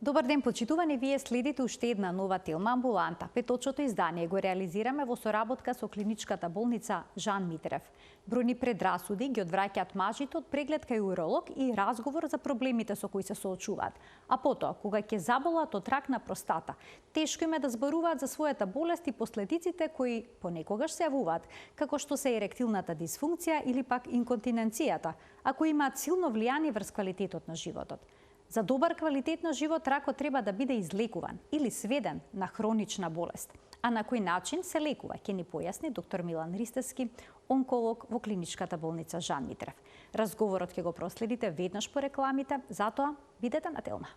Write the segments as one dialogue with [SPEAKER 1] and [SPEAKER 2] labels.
[SPEAKER 1] Добар ден, почитувани, вие следите уште една нова тема Амбуланта. Петочното издание го реализираме во соработка со клиничката болница Жан Митрев. Бројни предрасуди ги одвраќаат мажите од преглед кај уролог и разговор за проблемите со кои се соочуваат. А потоа, кога ќе заболат од рак на простата, тешко им е да зборуваат за својата болест и последиците кои понекогаш се јавуваат, како што се еректилната дисфункција или пак инконтиненцијата, а кои имаат силно влијание врз квалитетот на животот. За добар квалитет на живот ракот треба да биде излекуван или сведен на хронична болест. А на кој начин се лекува, ќе ни појасни доктор Милан Ристевски, онколог во клиничката болница Жан Митрев. Разговорот ќе го проследите веднаш по рекламите, затоа бидете на телма.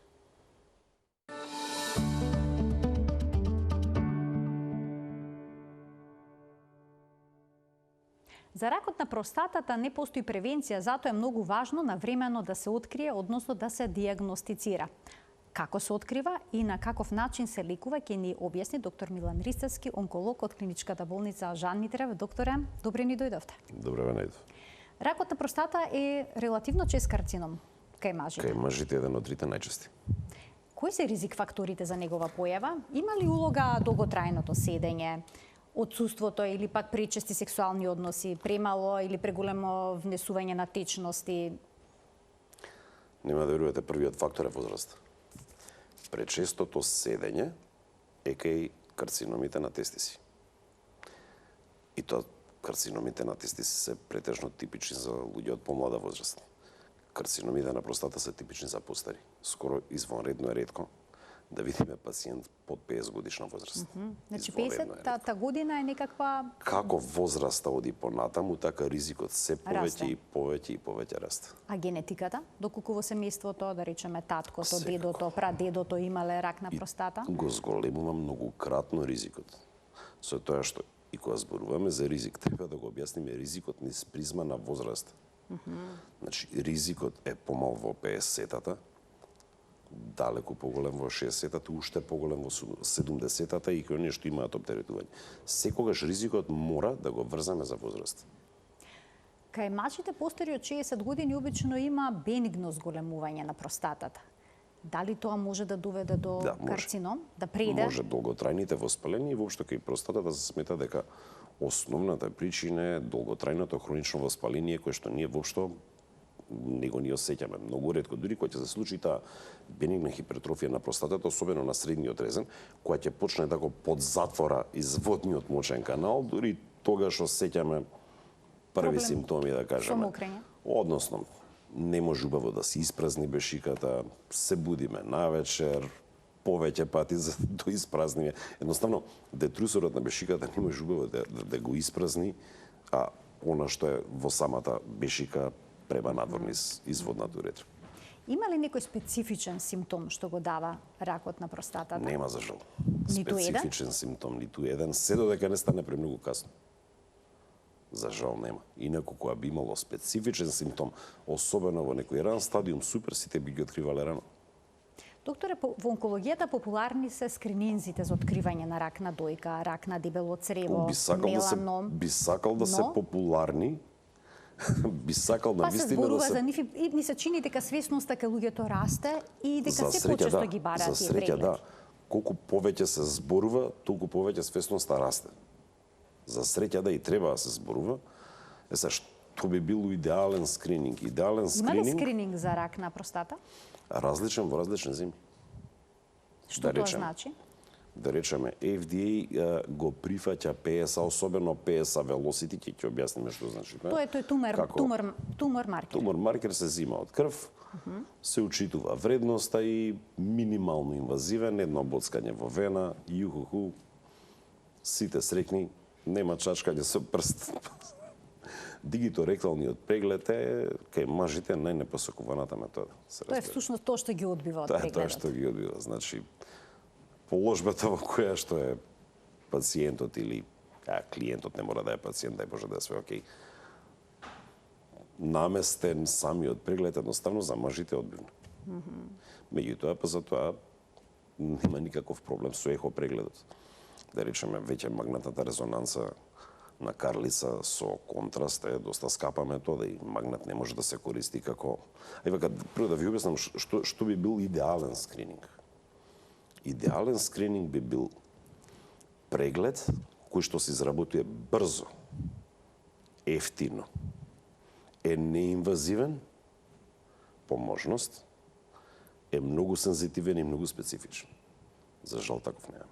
[SPEAKER 1] За ракот на простатата не постои превенција, затоа е многу важно навремено да се открие, односно да се диагностицира. Како се открива и на каков начин се лекува, ќе ни објасни доктор Милан Ристевски, онколог од клиничката болница Жан Митрев. Докторе, добре ни дојдовте.
[SPEAKER 2] Добре ве најдов.
[SPEAKER 1] Ракот на простата е релативно чест карцином кај мажите.
[SPEAKER 2] Кај мажите еден од трите најчести.
[SPEAKER 1] Кои се ризик факторите за негова појава? Има ли улога долготрајното седење, отсуството или пак пречести сексуални односи, премало или преголемо внесување на течности?
[SPEAKER 2] Нема да верувате, првиот фактор е возраст. Пречестото седење е кај карциномите на тестиси. И тоа карциномите на тестиси се претежно типични за луѓе од помлада возраст. Карциномите на простата се типични за постари. Скоро извонредно е ретко да видиме пациент под 50 годишна возраст.
[SPEAKER 1] Значи 50-та година е некаква...
[SPEAKER 2] Како возраста оди понатаму, така ризикот се повеќе и повеќе расте.
[SPEAKER 1] А генетиката? Доколку во семејството, да речеме таткото, дедото, прадедото имале рак на простата?
[SPEAKER 2] Го зголемува многократно ризикот. Со тоа што и кога зборуваме за ризик, треба да го објасниме ризикот низ призма на возраст. Значи, ризикот е помал во 50-тата, далеку поголем во 60-тата, уште поголем во 70-тата и кои нешто имаат оптеретување. Секогаш ризикот мора да го врзаме за возраст.
[SPEAKER 1] Кај мажите постари од 60 години обично има бенигно зголемување на простатата. Дали тоа може да доведе до карцином, да преде?
[SPEAKER 2] Може долготрајните воспалени и воопшто кај простатата се смета дека основната причина е долготрајното хронично воспаление кое што ние воопшто него ни осеќаме многу ретко, дури кога ќе се случи таа бенигна хипертрофија на простатата, особено на средниот резен, која ќе почне да го подзатвора изводниот мочен канал, дури тогаш осеќаме први симптоми, да кажеме. Односно, не може убаво да се испразни бешиката, се будиме навечер, повеќе пати за да испразниме. Едноставно, детрусорот на бешиката не може убаво да го испразни, а она што е во самата бешика преба надвор низ изводната уретра.
[SPEAKER 1] Има ли некој специфичен симптом што го дава ракот на простатата?
[SPEAKER 2] Нема, за жал.
[SPEAKER 1] Ниту
[SPEAKER 2] специфичен симптом, ниту еден, се додека не стане премногу касно. За жал нема. Инаку кога би имало специфичен симптом, особено во некој ран стадиум, супер сите би ги откривале рано.
[SPEAKER 1] Докторе, во онкологијата популарни се скрининзите за откривање на рак на дојка, рак на дебело црево, меланом.
[SPEAKER 2] Би сакал да се популарни, би сакал на вистина да се...
[SPEAKER 1] за нив и ми се чини дека свесноста кај луѓето расте и дека се почесто ги бараат тие прегледи.
[SPEAKER 2] Да. Колку повеќе се зборува, толку повеќе свесноста расте. За среќа да и треба да се зборува. Што би бил идеален скрининг? Идеален скрининг...
[SPEAKER 1] Има ли скрининг за рак на простата?
[SPEAKER 2] Различен во различни земи.
[SPEAKER 1] Што тоа значи?
[SPEAKER 2] Да речеме, FDA го прифаќа PSA, особено PSA velocity, ќе објасниме што значи.
[SPEAKER 1] Тоа е тумор маркер.
[SPEAKER 2] Тумор маркер се зима од крв, се учитува вредноста и минимално инвазивен, едно боцкање во вена, јухуху, сите срекни, нема чачкање со прст. Дигиторекталниот преглед е кај мажите најнепосакуваната метода.
[SPEAKER 1] Тоа е всушност тоа што ги одбива од прегледот.
[SPEAKER 2] Тоа што ги одбива, значи положбата во која што е пациентот или клиентот, не мора да е пациент, дај Боже да е све окей, наместен самиот преглед едноставно за мажите одбивно. Меѓутоа, па за тоа нема никаков проблем со ехо прегледот. Да речеме, веќе магнатната резонанса на карлица со контраст е доста скапа метода и магнат не може да се користи како... Прво да ви објаснам што би бил идеален скрининг. Идеален скрининг би бил преглед кој што се изработува брзо, ефтино, е неинвазивен, по можност, е многу сензитивен и многу специфичен. За жал таков немам.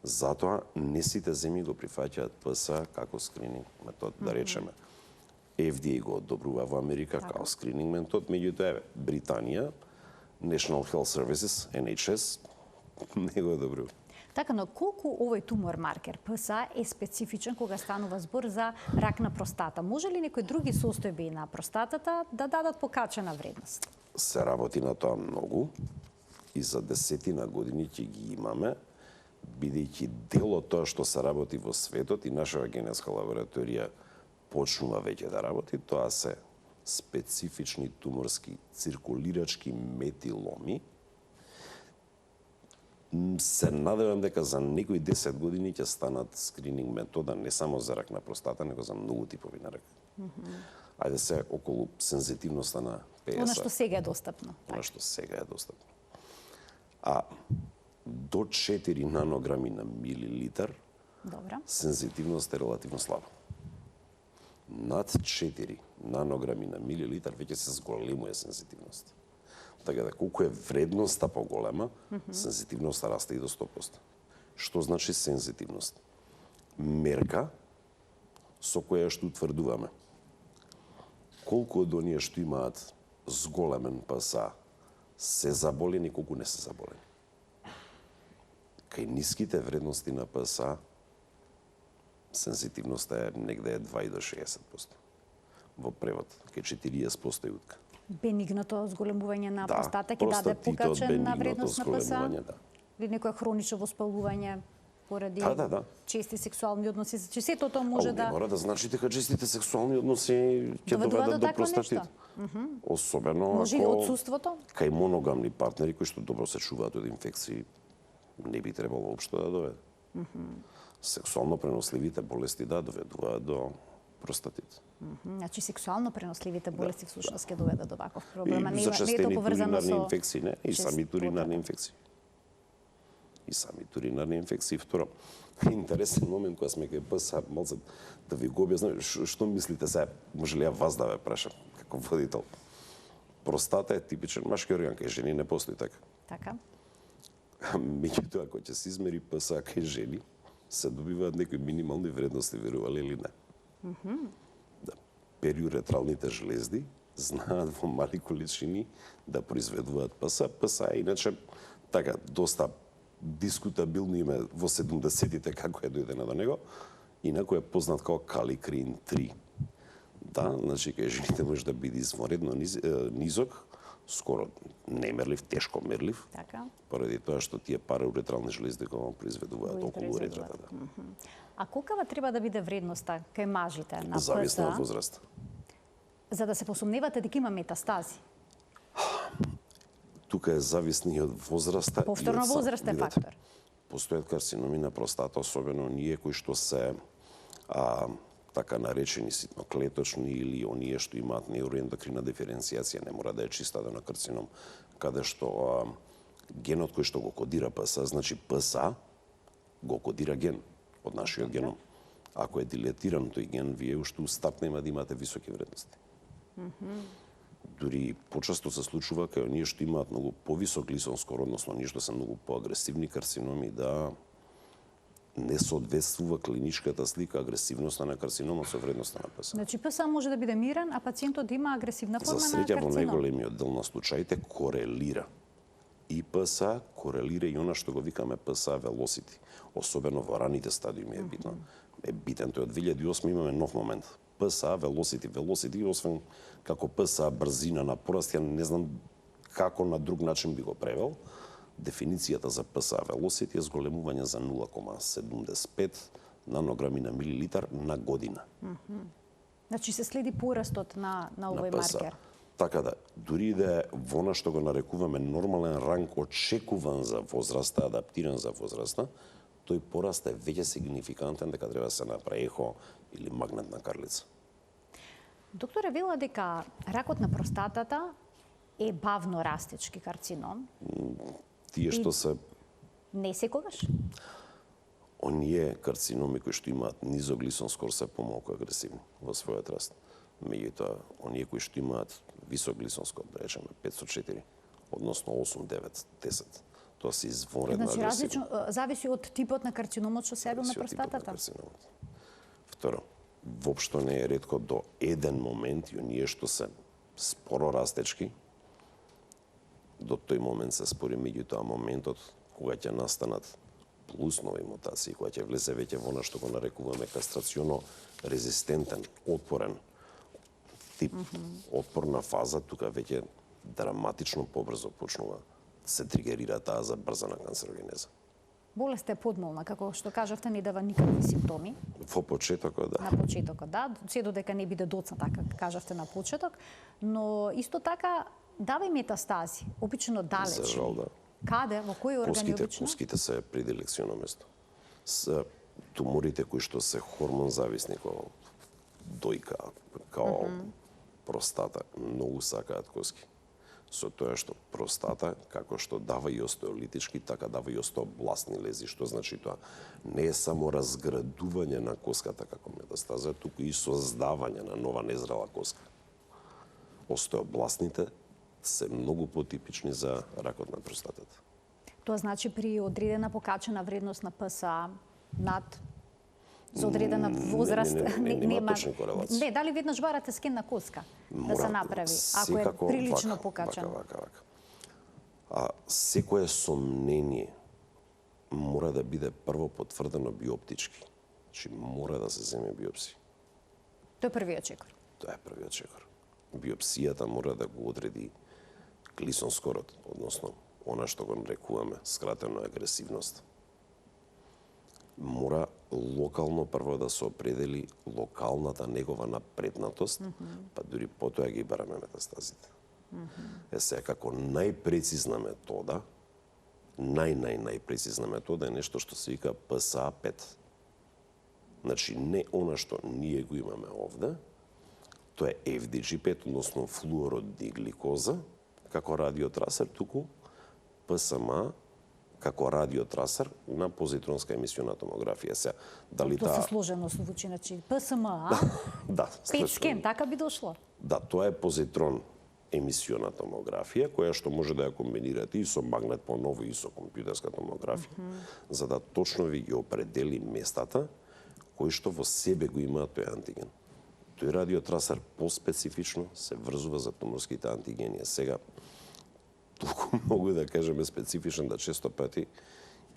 [SPEAKER 2] Затоа не сите земји го прифаќаат ПСА како скрининг метод, да речеме. FDA го одобрува во Америка како скрининг метод, меѓутоа Британија, National Health Services, NHS, не го одобрува.
[SPEAKER 1] Така, но колку овој тумор маркер ПСА е специфичен кога станува збор за рак на простата? Може ли некои други состојби на простатата да дадат покачена вредност?
[SPEAKER 2] Се работи на тоа многу и за десетина години ќе ги имаме, бидејќи дел од тоа што се работи во светот и нашава генетска лабораторија почнува веќе да работи, тоа се специфични туморски циркулирачки метиломи. Се надевам дека за некои 10 години ќе станат скрининг метода не само за рак на простата, него за многу типови на рак. Ајде се околу сензитивноста на ПСА.
[SPEAKER 1] Она што сега е достапно.
[SPEAKER 2] Она што сега е достапно. А до 4 нанограми на милилитар
[SPEAKER 1] Добра.
[SPEAKER 2] сензитивност е релативно слаба. Над 4 нанограми на милилитар веќе се зголемува сензитивност. Така да колку е вредноста поголема, сензитивноста расте и до 100%. Што значи сензитивност? Мерка со која што утврдуваме колку од оние што имаат зголемен ПСА се заболени, колку не се заболени. Кај ниските вредности на ПСА сензитивноста е негде 2 до 60%. Во превод, кај 40% е утка.
[SPEAKER 1] Бенигното зголемување на
[SPEAKER 2] Да,
[SPEAKER 1] простата ќе даде
[SPEAKER 2] простатитот,
[SPEAKER 1] покачена
[SPEAKER 2] бенигното
[SPEAKER 1] вредност на ПСА?
[SPEAKER 2] зголемување, да.
[SPEAKER 1] Или некое хронично воспалување поради
[SPEAKER 2] Да.
[SPEAKER 1] чести сексуални односи? Че сето тоа може
[SPEAKER 2] Не
[SPEAKER 1] да...
[SPEAKER 2] мора да значи дека честите сексуални односи ќе
[SPEAKER 1] Доведува
[SPEAKER 2] доведат
[SPEAKER 1] до
[SPEAKER 2] до
[SPEAKER 1] такво
[SPEAKER 2] простатит. Особено
[SPEAKER 1] Може и
[SPEAKER 2] ако
[SPEAKER 1] отсуството?
[SPEAKER 2] кај моногамни партнери кои што добро се чуваат од инфекции, не би требало воопшто да доведе. Сексуално преносливите болести доведуваат до простатит.
[SPEAKER 1] Значи сексуално преносливите болести всушност ќе доведат до ваков проблем, а
[SPEAKER 2] И
[SPEAKER 1] не е
[SPEAKER 2] зачестени
[SPEAKER 1] толку врзано
[SPEAKER 2] уринарни
[SPEAKER 1] со
[SPEAKER 2] инфекции, не, и самите
[SPEAKER 1] честотата.
[SPEAKER 2] уринарни инфекции. И самите уринарни инфекции. Второ, интересен момент кога сме кај ПСА, малце да ви го објаснам, што мислите сега, може ли ја вас да ве прашам, како водител? Простата е типичен машки орган, кај жени не постои така.
[SPEAKER 1] Така.
[SPEAKER 2] Меѓутоа, кога ќе се измери ПСА кај жени, се добиваат некои минимални вредности, верували или не. Да. Периуретралните жлезди знаат во мали количини да произведуваат ПСА. ПСА е иначе така доста дискутабилно име во 70-тите како е дојдено до него, инаку е познат како каликрин 3. Да, значи кај жените може да биде извонредно низок, скоро немерлив, тешко мерлив,
[SPEAKER 1] Така.
[SPEAKER 2] поради тоа што тие парауретрални жлезди го произведуваат
[SPEAKER 1] Го
[SPEAKER 2] околу уретрата. Да.
[SPEAKER 1] А колкава треба да биде вредноста кај мажите на
[SPEAKER 2] Зависно од
[SPEAKER 1] ПСА,
[SPEAKER 2] возраста.
[SPEAKER 1] за да се посумневате дека има метастази?
[SPEAKER 2] Тука е зависно и од возраста.
[SPEAKER 1] Повторно
[SPEAKER 2] и од
[SPEAKER 1] возраст е
[SPEAKER 2] видете,
[SPEAKER 1] фактор.
[SPEAKER 2] Постојат карциноми на простата, особено оние кои што се така наречени ситноклеточни или оние што имаат неуроендокрина диференцијација, не мора да е чиста на карцином, каде што генот кој што го кодира ПСА, значи ПСА го кодира ген од нашиот геном. Ако е дилетиран тој ген, вие уште устап нема да имате високи вредности. Дури почесто се случува кај оние што имаат многу повисок глисон скор, односно оние што се многу поагресивни карциноми, да не соодветствува клиничката слика агресивноста на карциномот со вредноста на ПСА.
[SPEAKER 1] Значи ПСА може да биде мирен, а пациентот да има агресивна
[SPEAKER 2] За
[SPEAKER 1] форма на
[SPEAKER 2] среќа во
[SPEAKER 1] карцином.
[SPEAKER 2] најголемиот дел на случаите корелира. И ПСА корелира и она што го викаме ПСА велосити, особено во раните стадиуми е битно. Е битен тој од 2008 имаме нов момент. ПСА велосити, освен како ПСА брзина на пораст, ја не знам како на друг начин би го превел. Дефиницијата за ПСА велосити е зголемување за 0,75 нанограми на милилитар на година.
[SPEAKER 1] Значи се следи порастот на овој
[SPEAKER 2] ПСА.
[SPEAKER 1] маркер.
[SPEAKER 2] Така да, дури да е во она што го нарекуваме нормален ранг очекуван за возраста, адаптиран за возраста, тој пораст е веќе сигнификантен дека треба да се направи ехо или магнетна карлица.
[SPEAKER 1] Докторе, вела дека ракот на простатата е бавно растечки карцином.
[SPEAKER 2] Тие што се
[SPEAKER 1] Не секогаш?
[SPEAKER 2] оние карциноми кои што имаат низок глисон скор се помалку агресивни во својот раст. Меѓутоа, оние кои што имаат висок глисон скор, да речеме 504, односно 8, 9, 10, тоа се извонредно
[SPEAKER 1] Значи,
[SPEAKER 2] агресивно.
[SPEAKER 1] различно, зависи од типот на карциномот што се јавил на
[SPEAKER 2] Зависи од типот на
[SPEAKER 1] простатата.
[SPEAKER 2] карциномот. Второ, воопшто не е ретко до еден момент и оние што се споро растечки, до тој момент се спори, меѓутоа моментот кога ќе настанат плюснови мутации, кога ќе влезе веќе во она што го нарекуваме кастрационо резистентен, отпорен тип, отпорна фаза, тука веќе драматично побрзо почнува се тригерира таа забрзана канцерогенеза.
[SPEAKER 1] Болест е подмолна, како што кажавте, не дава никакви симптоми.
[SPEAKER 2] Во почетокот, да.
[SPEAKER 1] На почетокот, да, се додека не биде доцна, така кажавте на почеток, но исто така дава и метастази, обично далечни.
[SPEAKER 2] За жал, да.
[SPEAKER 1] Каде, во кои органи обично?
[SPEAKER 2] Куските се предилекционо место. С туморите кои што се хормон зависни, како дојка, као простата, многу сакаат коски. Со тоа што простата, како што дава и остеолитички, така дава и остеобластни лези, што значи тоа не е само разградување на коската како метастаза, туку и создавање на нова незрела коска. Остеобластните се многу потипични за ракот на простатата.
[SPEAKER 1] Тоа значи при одредена покачена вредност на ПСА над за одредена возраст
[SPEAKER 2] нема точни корелации.
[SPEAKER 1] Не, дали веднаш барате скенна коска да се направи, ако е
[SPEAKER 2] секако
[SPEAKER 1] прилично покачена?
[SPEAKER 2] Вака. А секое сомнение мора да биде прво потврдено биоптички. Значи мора да се земе биопсија.
[SPEAKER 1] Тоа е првиот чекор.
[SPEAKER 2] Тоа е првиот чекор. Биопсијата мора да го одреди глисон скорот, односно она што го нарекуваме скратено агресивност. Мора локално прво да се определи локалната негова напреднатост, па дури потоа ги бараме метастазите. Е сега, како најпрецизна метода, најпрецизна метода е нешто што се вика ПСА-5. Значи, не она што ние го имаме овде, тоа е FDG5, односно флуородигликоза, како радиотрасер, туку ПСМА како радиотрасер на позитронска емисиона томографија. Сега, дали
[SPEAKER 1] Тоа се сложено звучи, значи ПСМА,
[SPEAKER 2] да,
[SPEAKER 1] пет скен, така би дошло.
[SPEAKER 2] Да, тоа е позитрон емисиона томографија, која што може да ја комбинирате и со магнет по-ново и со компјутерска томографија, за да точно ви ги определи местата кои што во себе го имаат тој антиген. Тој радиотрасер по-специфично се врзува за туморските антигени. Сега, толку многу да кажеме специфичен да често пати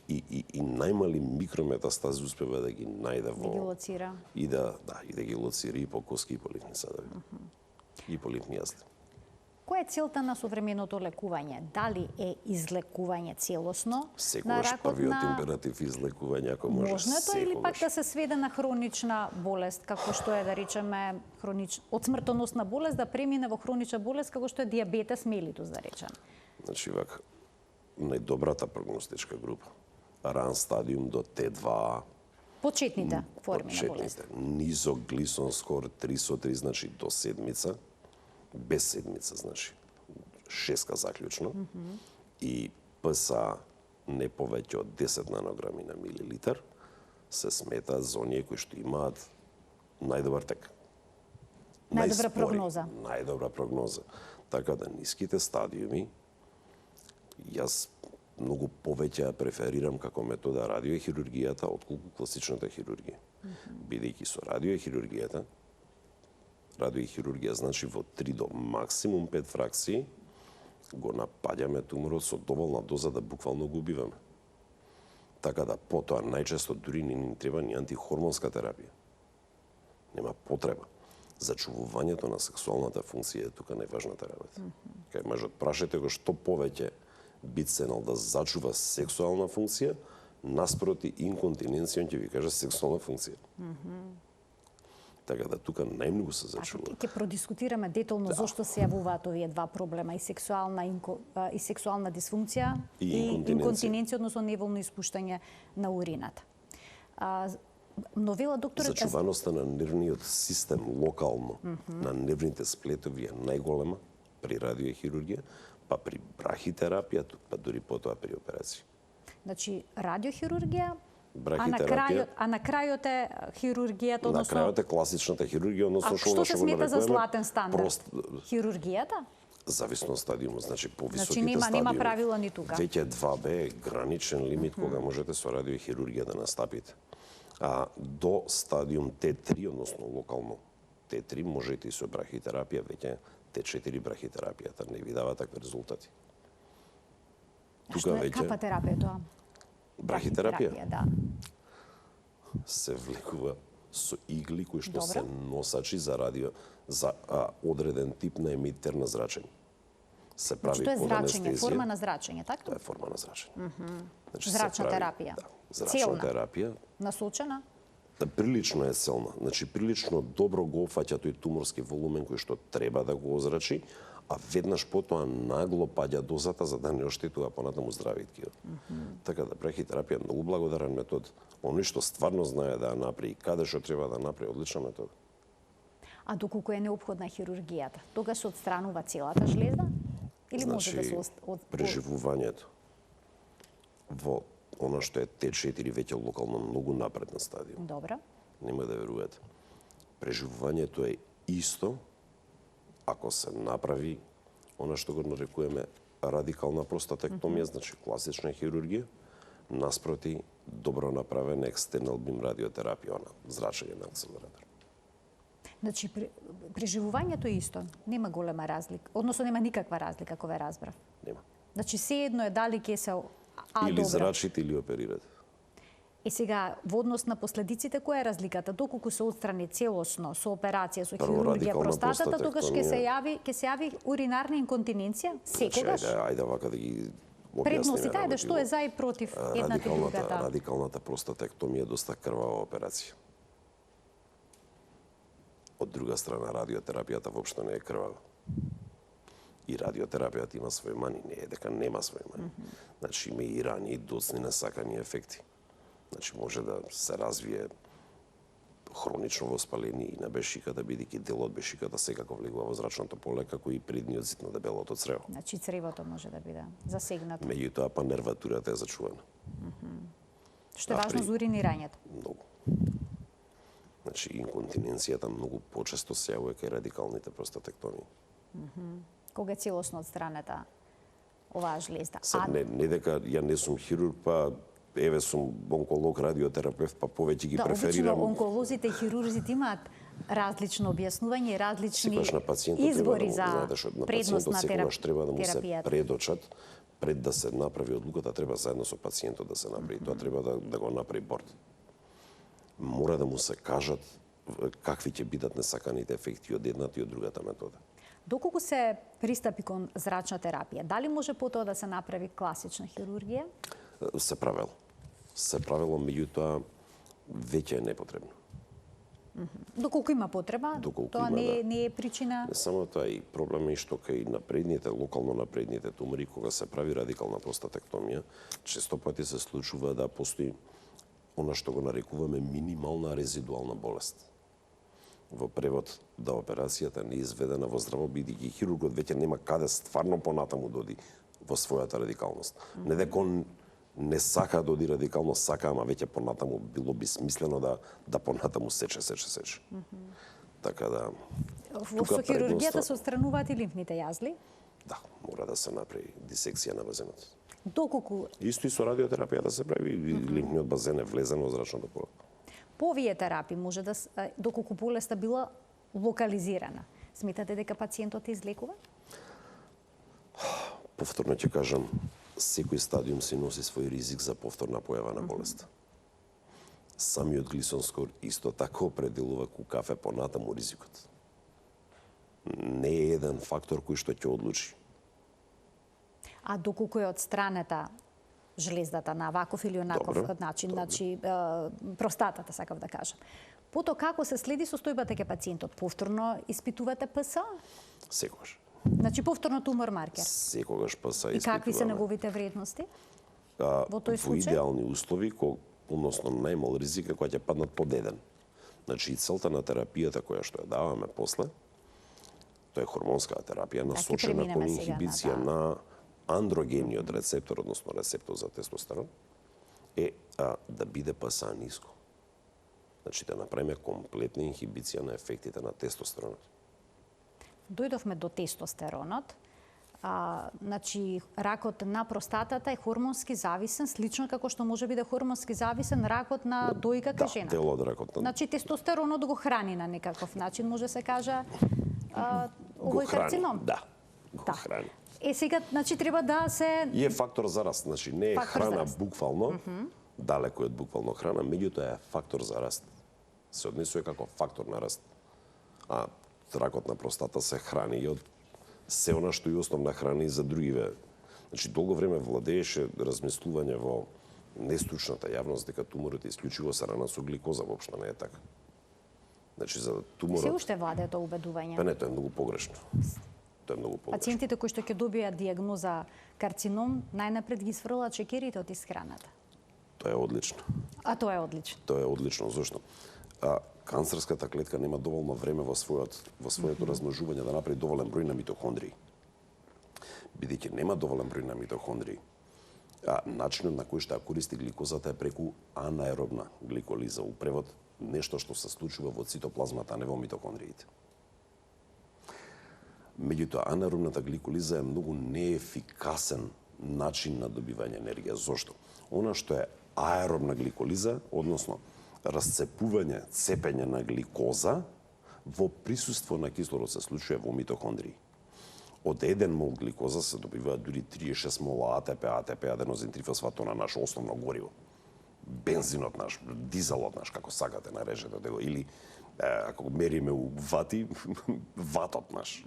[SPEAKER 2] и најмали микрометастази успева да ги најде во...
[SPEAKER 1] Да ги лоцира.
[SPEAKER 2] И да ги лоцира и по коски и по ливни садови. И по ливни јазли.
[SPEAKER 1] Која е целта на современото лекување? Дали е излекување целосно на
[SPEAKER 2] Секогаш
[SPEAKER 1] ракот
[SPEAKER 2] првиот
[SPEAKER 1] на...
[SPEAKER 2] императив излекување, ако може.
[SPEAKER 1] Можно е тоа или пак да се сведе на хронична болест, како што е, да речеме, од смртоносна болест да премине во хронична болест, како што е диабетес мелитус, да речеме?
[SPEAKER 2] Значи, вака, најдобрата прогностичка група, ран стадиум до Т2,
[SPEAKER 1] Почетните форми на болест.
[SPEAKER 2] низок глисон скор 3/3, значи до седмица, без седмица, значи 6 заклучно, и ПСА не повеќе од 10 нанограми на милилитар, се смета за оние кои што имаат најдобар тек.
[SPEAKER 1] Најдобра прогноза.
[SPEAKER 2] Најдобра прогноза. Така да ниските стадиуми, јас многу повеќе ја преферирам како метода радиохирургијата отколку класичната хирургија. Бидејќи со радиохирургија значи во 3 до максимум 5 фракции го напаѓаме туморот со доволна доза да буквално го убиваме. Така да потоа најчесто дури не ни треба ни антихормонска терапија. Нема потреба. Зачувувањето на сексуалната функција е тука најважната работа. Кај мажот прашете го што повеќе би ценел да зачува сексуална функција, наспроти инконтиненција, он ќе ви каже сексуална функција. Така да тука најмногу се зачува.
[SPEAKER 1] Ќе продискутираме детално зошто се јавуваат овие два проблема, и сексуална дисфункција и инконтиненција, односно неволно испуштање на урината. Но вела докторот...
[SPEAKER 2] Зачуваноста на нервниот систем локално, на нервните сплетови е најголема при радиохирургија, па при брахитерапија, па дури потоа при операција.
[SPEAKER 1] Значи, радиохирургија,
[SPEAKER 2] Брахитерапија,
[SPEAKER 1] а на крајот е хирургијата,
[SPEAKER 2] на
[SPEAKER 1] односно...
[SPEAKER 2] крајот е класичната хирургија, односно
[SPEAKER 1] што се смета за златен стандард?
[SPEAKER 2] Прост,
[SPEAKER 1] Хирургијата?
[SPEAKER 2] зависно од стадиумот, значи повисоките
[SPEAKER 1] Значи нема
[SPEAKER 2] стадиуми.
[SPEAKER 1] правила ни тука.
[SPEAKER 2] Веќе 2Б е граничен лимит кога можете со радиохирургија да настапите. А до стадиум Т3, односно локално Т3, можете и со брахитерапија, веќе Т4 брахитерапијата не ви дава такви резултати.
[SPEAKER 1] Што е каква терапија е тоа?
[SPEAKER 2] Брахитерапија
[SPEAKER 1] Да.
[SPEAKER 2] се влекува со игли кои што
[SPEAKER 1] Добро.
[SPEAKER 2] се носачи за одреден тип на емитер на зрачење. Се прави
[SPEAKER 1] Значи тоа е
[SPEAKER 2] под
[SPEAKER 1] зрачење,
[SPEAKER 2] анестезија.
[SPEAKER 1] форма на зрачење, така?
[SPEAKER 2] Тоа е форма на зрачење. Значи, се
[SPEAKER 1] Зрачна
[SPEAKER 2] прави-
[SPEAKER 1] терапија.
[SPEAKER 2] Да, зрачна
[SPEAKER 1] Целна.
[SPEAKER 2] терапија.
[SPEAKER 1] Насочена?
[SPEAKER 2] Да, прилично е целна. Значи, прилично добро го опфаќа тој туморски волумен кој што треба да го озрачи, а веднаш потоа нагло паѓа дозата за да не оштетува понатаму здравиот ткиво. Така да брахитерапија е многу благодарен метод. Оној што стварно знае да ја направи, каде што треба да направи, одлична метода.
[SPEAKER 1] А доколку е неопходна хирургијата, тогаш се отстранува целата жлезда? Или може да се
[SPEAKER 2] преживувањето во она што е Т4 веќе локално многу напредна стадиум.
[SPEAKER 1] Добро.
[SPEAKER 2] Нема да верувате. Преживувањето е исто ако се направи она што го нарекуваме радикална простатектомија, значи класична хирургија, наспроти добро направена екстернал бим радиотерапија, она зрачење на акселератор.
[SPEAKER 1] Значи, преживувањето е исто. Нема голема разлика. Односно, нема никаква разлика, кога разбрав.
[SPEAKER 2] Нема.
[SPEAKER 1] Значи, се едно е дали ќе се...
[SPEAKER 2] Или
[SPEAKER 1] добро.
[SPEAKER 2] зрачите или оперирате.
[SPEAKER 1] И сега, во однос на последиците, која е разликата? Доколку се отстрани целосно со операција, со
[SPEAKER 2] Прво,
[SPEAKER 1] хирургија
[SPEAKER 2] радикална
[SPEAKER 1] простатата, тогаш
[SPEAKER 2] простатектомија.
[SPEAKER 1] ќе се јави уринарна инконтиненција? Секогаш?
[SPEAKER 2] Значи, ајде вака да ги објасниме.
[SPEAKER 1] Предносите, ајде,
[SPEAKER 2] работи.
[SPEAKER 1] што е за и против едната и другата?
[SPEAKER 2] Радикалната простатектомија е доста крвава операција. Од друга страна, радиотерапијата воопшто не е крвава. И радиотерапијата има свој мани, не е дека нема свој мани. Значи има и рани, и доцни несакани ефекти. Значи може да се развие хронично воспаление и на бешиката, бидејќи дел од бешиката секако влегува во зрачното поле, како и предниот зид на дебелото црево.
[SPEAKER 1] Значи, цревото може да биде засегнато.
[SPEAKER 2] Меѓутоа, па нерватурата е зачувана.
[SPEAKER 1] Што е важно за уринирањето.
[SPEAKER 2] Многу. Значи, инконтиненцијата многу почесто се јавува кај радикалните простатектомии.
[SPEAKER 1] Кога е целосно одстранета оваа жлезда.
[SPEAKER 2] Се, не дека ја не сум хирург, па еве сум онколог, радиотерапевт, па повеќе ги
[SPEAKER 1] да,
[SPEAKER 2] преферирам.
[SPEAKER 1] обично онколозите и хирурзите имаат различно објаснување и различни
[SPEAKER 2] Секогаш на пациентот
[SPEAKER 1] избори
[SPEAKER 2] треба
[SPEAKER 1] за
[SPEAKER 2] знаете што на
[SPEAKER 1] предност
[SPEAKER 2] пациентот
[SPEAKER 1] на
[SPEAKER 2] секогаш треба да му се
[SPEAKER 1] терапијата.
[SPEAKER 2] предочат пред да се направи одлуката, треба заедно со пациентот да се направи. Тоа треба да го направи борд. Мора да му се кажат какви ќе бидат несаканите ефекти од едната и од другата метода.
[SPEAKER 1] Доколку се пристапи кон зрачна терапија, дали може потоа да се направи класична хирургија?
[SPEAKER 2] Се правело. Се правело, меѓутоа веќе е непотребно.
[SPEAKER 1] Доколку има потреба,
[SPEAKER 2] Доколку
[SPEAKER 1] тоа
[SPEAKER 2] има,
[SPEAKER 1] не е причина.
[SPEAKER 2] Не само тоа, и проблем е што кај напредните, локално напредните тумори, кога се прави радикална простатектомија, често пати се случува да постои она што го нарекуваме минимална резидуална болест. Во превод, да операцијата не е изведена во здраво, бидејќи хирургот веќе нема каде стварно понатаму доди во својата радикалност. Не дека он не сака да оди радикално, сака, ама веќе понатаму било би смислено да понатаму сече. Така да...
[SPEAKER 1] Во со хирургијата се отстрануваат и лимфните јазли?
[SPEAKER 2] Да, мора да се направи дисекција на базенот.
[SPEAKER 1] Доколку
[SPEAKER 2] Исто и со радиотерапија да се прави, лимфниот базен е влезен во зрачното поле.
[SPEAKER 1] по овие терапии може да доколку болеста била локализирана, сметате дека пациентот излекува?
[SPEAKER 2] Повторно ќе кажам, секој стадиум си носи свој ризик за повторна појава на болест. Самиот глисон скор исто така определува кафе понатаму ризикот. Не е еден фактор кој што ќе одлучи.
[SPEAKER 1] А доколку е одстранета жлездата на ваков или онаков
[SPEAKER 2] Добро,
[SPEAKER 1] начин, значи простатата, сакав да кажам. Потоа како се следи состојбата кај пациентот? Повторно испитувате ПСА?
[SPEAKER 2] Секогаш.
[SPEAKER 1] Значи повторно тумор маркер.
[SPEAKER 2] Секогаш ПСА
[SPEAKER 1] И какви се
[SPEAKER 2] испитуваме.
[SPEAKER 1] неговите вредности? Во тој
[SPEAKER 2] Во
[SPEAKER 1] случај?
[SPEAKER 2] идеални услови, односно најмал ризик е кога ќе паднат под 1. Значи и целта на терапијата која што ја даваме после, Тоа е хормонска терапија
[SPEAKER 1] ќе
[SPEAKER 2] насочена кон
[SPEAKER 1] преминеме сега
[SPEAKER 2] инхибиција на андрогениот рецептор, односно рецептор за тестостерон, да биде ПСА ниско. Значи да направиме комплетна инхибиција на ефектите на тестостеронот.
[SPEAKER 1] Дојдовме до тестостеронот. Значи, ракот на простатата е хормонски зависен, слично како што може биде хормонски зависен ракот на дојка кај жена.
[SPEAKER 2] Да, дел од ракот на...
[SPEAKER 1] Значи, тестостеронот го храни на некаков начин, може се каже, овој карцином.
[SPEAKER 2] Да, го храни.
[SPEAKER 1] Сега, значи, треба да се...
[SPEAKER 2] И е фактор за раст, значи не е храна буквално, далеко од буквално храна, меѓутоа е фактор за раст. Се однесува како фактор на раст. А ракот на простата се храни и од се она што и основна храна и за другиве. Значи, долго време владееше размислување во нестручната јавност дека туморот е исклучиво се рана со гликоза, воопшто не е така. Значи, за туморот...
[SPEAKER 1] Се уште владее тоа убедување?
[SPEAKER 2] Па не, тоа е многу погрешно. Тоа е многу погрешно.
[SPEAKER 1] Пациентите кои што ќе добијат дијагноза карцином, најнапред ги сврлат шеќерите од исхраната.
[SPEAKER 2] Тоа е одлично.
[SPEAKER 1] А тоа е одлично.
[SPEAKER 2] Тоа е одлично, зашто? Канцерската клетка нема доволно време во своето размножување да направи доволен број на митохондрии. Бидејќи нема доволен број на митохондрии, начинот на кој што ја користи гликозата е преку анаеробна гликолиза, у превод нешто што се случува во цитоплазмата, а не во митохондриите. Меѓутоа, анаеробната гликолиза е многу неефикасен начин на добивање енергија. Зошто? Она што е аеробна гликолиза, односно расцепување, цепење на гликоза во присуство на кислород се случува во митохондрии. Од 1 мол гликоза се добиваат дури 36 мола АТП, аденозин трифосфат, тоа на наше основно гориво. Бензинот наш, дизелот наш, како сакате нарежете него, или ако мериме у вати, ватот наш.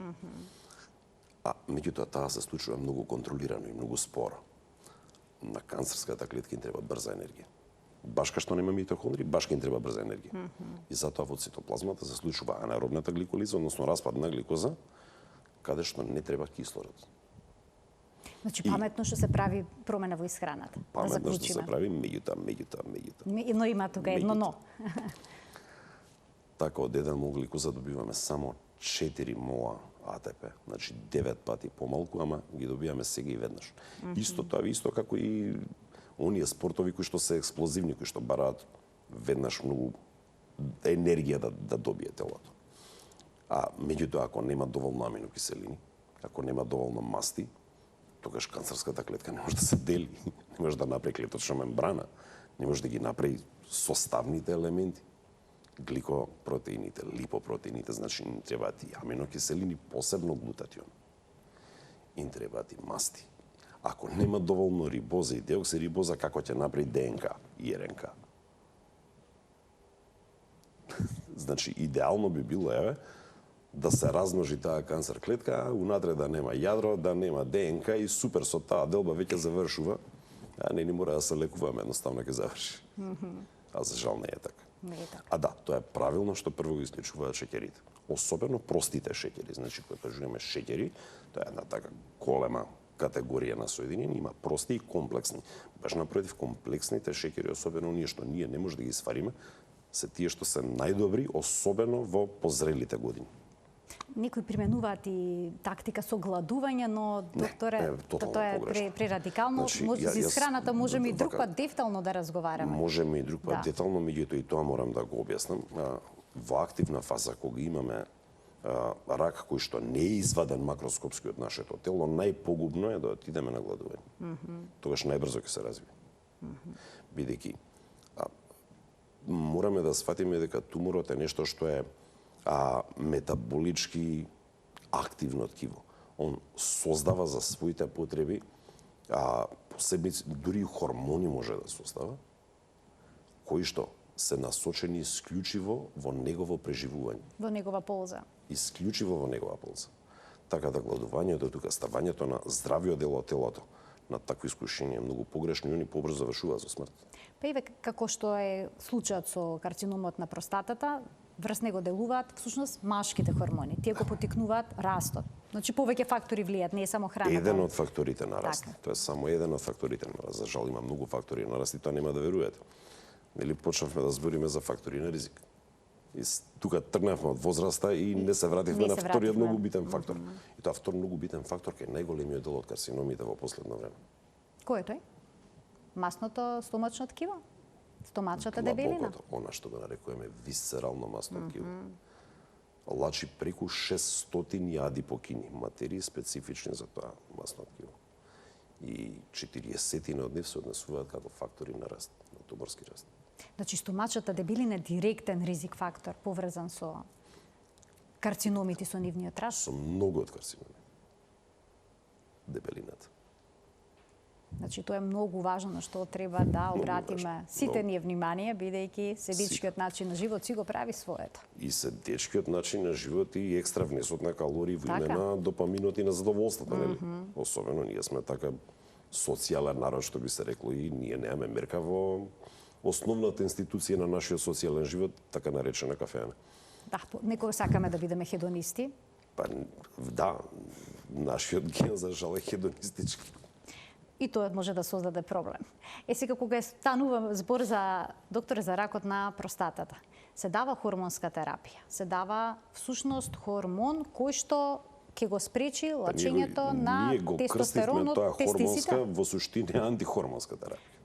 [SPEAKER 2] Меѓутоа таа се случува многу контролирано и многу споро. На канцерската клетка им треба брза енергија. Баш кај што нема митохондрии, баш им треба брза енергија. И затоа во цитоплазмата се случува анаеробната гликолиза, односно распад на гликоза, каде што не треба кислород.
[SPEAKER 1] Значи, паметно што се прави промена во исхраната.
[SPEAKER 2] Паметно што се прави, меѓутоа.
[SPEAKER 1] Но има тука едно но.
[SPEAKER 2] Така, од 1 мол гликоза добиваме само 4 мола АТП, значи 9 пати помалку, ама ги добиваме сега и веднаш. Исто тоа, исто како и оние спортови кои што се експлозивни, кои што бараат веднаш многу енергија да добие телото. Меѓутоа, ако нема доволно аминокиселини, ако нема доволно масти, тогаш канцерската клетка не може да се дели, не може да направи клеточна мембрана, не може да ги направи составните елементи. Гликопротеините, липопротеините, значи им требаат и аминокиселини, посебно глутатион. Им требаат и масти. Ако нема доволно рибоза и деоксирибоза, како ќе направи ДНК и РНК? Значи, идеално би било, да се размножи таа канцер клетка, унатре да нема јадро, да нема ДНК и супер, со таа делба веќе завршува, не ни мора да се лекуваме, едноставно ќе заврши. За жал не е така. Да, тоа е правилно што прво го исклучуваат шеќерите. Особено простите шеќери. Значи, кога кажуваме шеќери, тоа е една така голема категорија на соединени, има прости и комплексни. Баш напротив, комплексните шеќери, особено оние што ние не може да ги свариме, се тие што се најдобри, особено во позрелите години.
[SPEAKER 1] Некои применуваат и тактика со гладување, но докторе, тоа е прерадикално. Може за исхраната можеме и друг пат детално да разговараме.
[SPEAKER 2] Можеме и друг пат детално, меѓутоа и тоа морам да го објаснам. Во активна фаза кога имаме рак кој што не е изваден макроскопски од нашето тело, најпогубно е да отидеме на гладување. Тогаш најбрзо ќе се развие. Бидејќи мораме да сфатиме дека туморот е нешто што е метаболички активно ткиво. Он создава за своите потреби посебници, дури хормони може да создава, кои што се насочени исклучиво во негово преживување.
[SPEAKER 1] Во негова полза.
[SPEAKER 2] Исклучиво во негова полза. Така да гладувањето, тука ставањето на здравиот дел од телото, на такви искушенија е многу погрешно и они побрзо завршуваат со смрт.
[SPEAKER 1] Па и како што е случајот со карциномот на простатата, врз него делуваат всушност машките хормони. Тие го поттикнуваат растот. Значи повеќе фактори влијат, не е само храната.
[SPEAKER 2] Еден од факторите на раст. Тоа е само еден од факторите на раст. За жал има многу фактори на раст и тоа нема да верувате. Нели почнавме да збориме за фактори на ризик. Тука тргнавме од возраста и не се вративме
[SPEAKER 1] Не
[SPEAKER 2] на
[SPEAKER 1] се
[SPEAKER 2] вториот
[SPEAKER 1] вративме.
[SPEAKER 2] многу битен фактор. И тоа втор многу битен фактор кај најголемиот дел од карциномите во последно време.
[SPEAKER 1] Кој е тој? Масното стомачно ткиво? Стомачната дебелина?
[SPEAKER 2] Длабокото, она што го нарекуваме висцерално масно ткиво. Лачи преку 600 адипокини, материи специфични за тоа масно ткиво. И 40 од нив се однесуваат како фактори на раст, на туморски раст.
[SPEAKER 1] Значи, стомачната дебелина е директен ризик фактор поврзан со карциномите со нивниот раст.
[SPEAKER 2] Со многу од карциноми. Дебелината.
[SPEAKER 1] Значи, тоа е многу важно на што треба да обратиме сите ние внимание, бидејќи седичкиот начин на живот си го прави своето.
[SPEAKER 2] И седечкиот начин на живот и екстра внесот на калории во име
[SPEAKER 1] Така.
[SPEAKER 2] на допаминот и на задоволството, нели? Особено ние сме така социјален народ, што би се рекло, и ние немаме мерка во основната институција на нашиот социјален живот, така наречена кафеана.
[SPEAKER 1] Да, некој сакаме да бидеме хедонисти.
[SPEAKER 2] Па да, нашиот ген за жал е хедонистички.
[SPEAKER 1] И тоа може да создаде проблем. Сега кога станува збор за доктор за ракот на простатата, се дава хормонска терапија. Се дава всушност хормон кој што ќе го спречи лачењето на
[SPEAKER 2] Ние го крстивме
[SPEAKER 1] тестостеронот,
[SPEAKER 2] тоа хормонска,
[SPEAKER 1] тестисите.
[SPEAKER 2] во суштина е антихормонска терапија.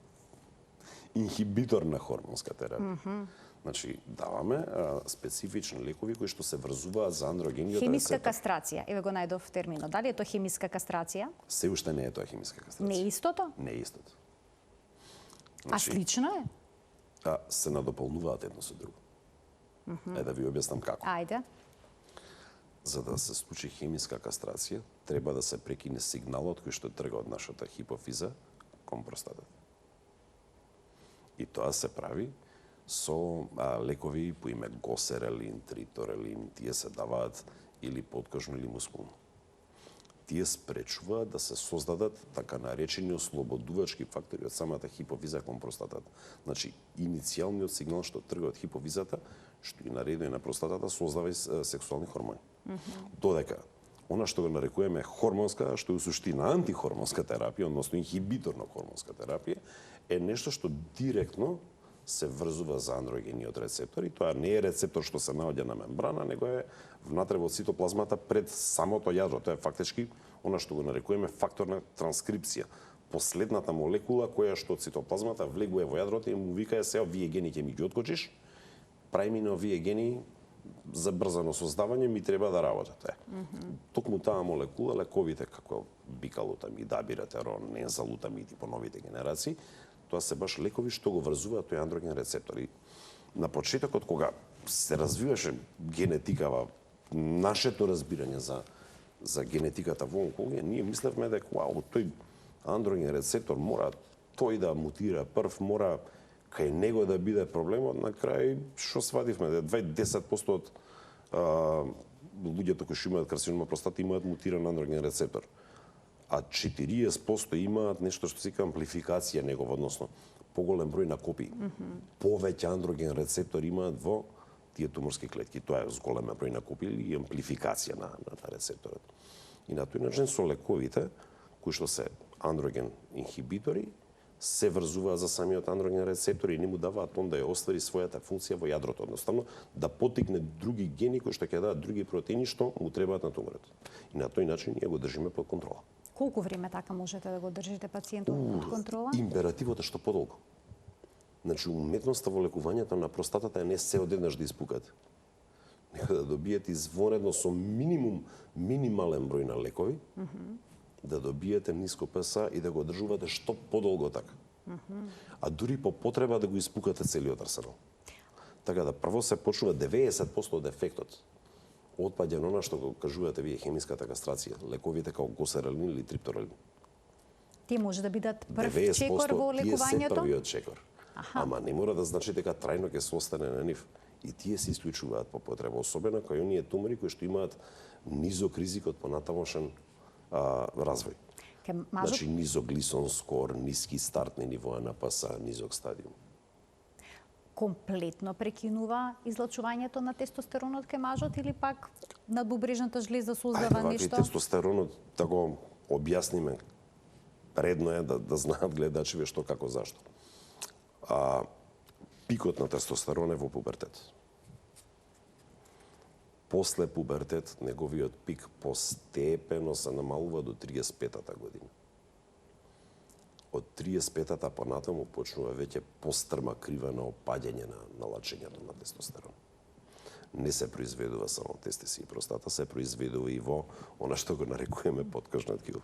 [SPEAKER 2] Инхибитор на хормонска терапија. Значи, даваме специфични лекови кои што се врзуваат за андрогениот
[SPEAKER 1] Хемиска
[SPEAKER 2] рецептор.
[SPEAKER 1] кастрација. Еве го најдов терминот. Дали е тоа хемиска кастрација?
[SPEAKER 2] Се уште не е тоа хемиска кастрација.
[SPEAKER 1] Не е истото?
[SPEAKER 2] Не е истото.
[SPEAKER 1] А слично е?
[SPEAKER 2] Се надополнуваат едно со друго. Да ви објаснам како.
[SPEAKER 1] Ајде.
[SPEAKER 2] За да се случи хемиска кастрација, треба да се прекине сигналот кој што трга од нашата хипофиза кон простатата. И тоа се прави со лекови по име госерелин, триторелин, тие се даваат или подкожно или мускулно. Тие спречуваат да се создадат така наречени ослободувачки фактори од самата хипофиза кон простатата. Значи, иницијалниот сигнал што трга од хипофизата, што и наредува на простатата, создава и сексуални хормони. Додека, она што го нарекуваме хормонска, што е у суштина антихормонска терапија, односно инхибитор на хормонска терапија, е нешто што директно се врзува за андрогениот рецептор, и тоа не е рецептор што се наоѓа на мембрана, него е внатре во цитоплазмата пред самото јадро. Тоа е фактички она што го нарекуваме фактор на транскрипција. Последната молекула која што од цитоплазмата влегува во јадрото и му вика се овие гени ќе ми ги откочиш, прави ми на овие гени за брзано создавање ми треба да работат. Токму таа молекула, лековите како бикалутамид, абиратерон, ензалутамид и по новите генерации, тоа се баш лекови што го врзуваат тој андроген рецептор. И на почетокот, кога се развиваше генетикава, нашето разбирање за генетиката во онкологија, ние мислевме дека тој андроген рецептор мора тој да мутира прв, мора кај него да биде проблемот. На крај што свативме, дека 10% од луѓето кои што имаат карцинома простата имаат мутиран андроген рецептор, а 40% имаат нешто што се вика амплификација негов, односно поголем број на копии. Повеќе андроген рецептор имаат во тие туморски клетки. Тоа е зголем број на копии или амплификација на рецепторот. И на тој начин со лековите, кои што се андроген инхибитори, се врзуваат за самиот андроген рецептор и не му даваат он да ја оствари својата функција во јадрото, одноставно да потикне други гени кои што ќе дадат други протеини што му требаат на туморот. И на тој начин ние го држиме под контрола.
[SPEAKER 1] Колку време така можете да го држите пациентот под контрола?
[SPEAKER 2] Императивот е што подолго. Значи, уметноста во лекувањето на простатата е не се одеднаш да испукате. Нека да добиете извонредно со минимален број на лекови, да добиете ниско ПСА и да го одржувате што подолго така. А дури по потреба да го испукате целиот арсенал. Така да прво се почнува 90% од ефектот отпаѓа на она што го кажувате вие хемиската кастрација, лековите како госерелин или трипторелин.
[SPEAKER 1] Тие може да бидат прв чекор во лекувањето?
[SPEAKER 2] Тие се првиот чекор. Ама не мора да значи дека трајно ќе се остане на нив. И тие се исклучуваат по потреба, особено кај оние тумори кои што имаат низок ризик од понатамошен развој. Значи низок глисон скор, ниски стартни нивоа на ПСА, низок стадиум.
[SPEAKER 1] Комплетно прекинува излачувањето на тестостеронот кај мажот или пак надбубрежната жлеза создава нешто?
[SPEAKER 2] Тестостеронот, да го објасниме, предно е да знаат гледачите што, како, зашто. Пикот на тестостерон е во пубертет. после пубертет, неговиот пик постепено се намалува до 35-та година. Од 35-та понатаму почнува веќе пострма крива на опаѓање на лачењето на тестостерон. Не се произведува само тестиси и простата, се произведува и во она што го нарекуваме подкожно ткиво.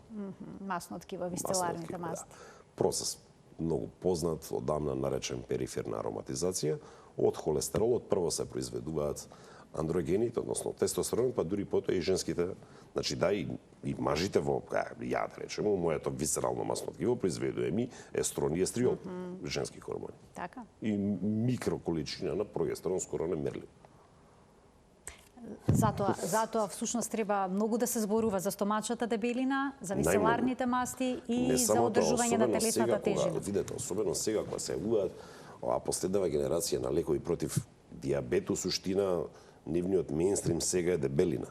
[SPEAKER 1] Масно ткиво, вистеларните масти.
[SPEAKER 2] Да. Процес многу познат, одамна наречен периферна ароматизација. Од холестеролот прво се произведуваат андрогените, односно тестостеронот, па дури потоа и женските, значи да и мажите во, ја да речеме, моето висцерално масно ткиво произведува ми естрон и естриол, женски хормони.
[SPEAKER 1] Така.
[SPEAKER 2] И микроколичина на прогестерон скоро немерливо.
[SPEAKER 1] Затоа всушност треба многу да се зборува за стомачната дебелина, за виселарните масти и за одржување на телесната тежина.
[SPEAKER 2] Видете, особено сега кога се јавуваат последнава генерација на лекови против диабет, суштина, нивниот мејнстрим сега е дебелина.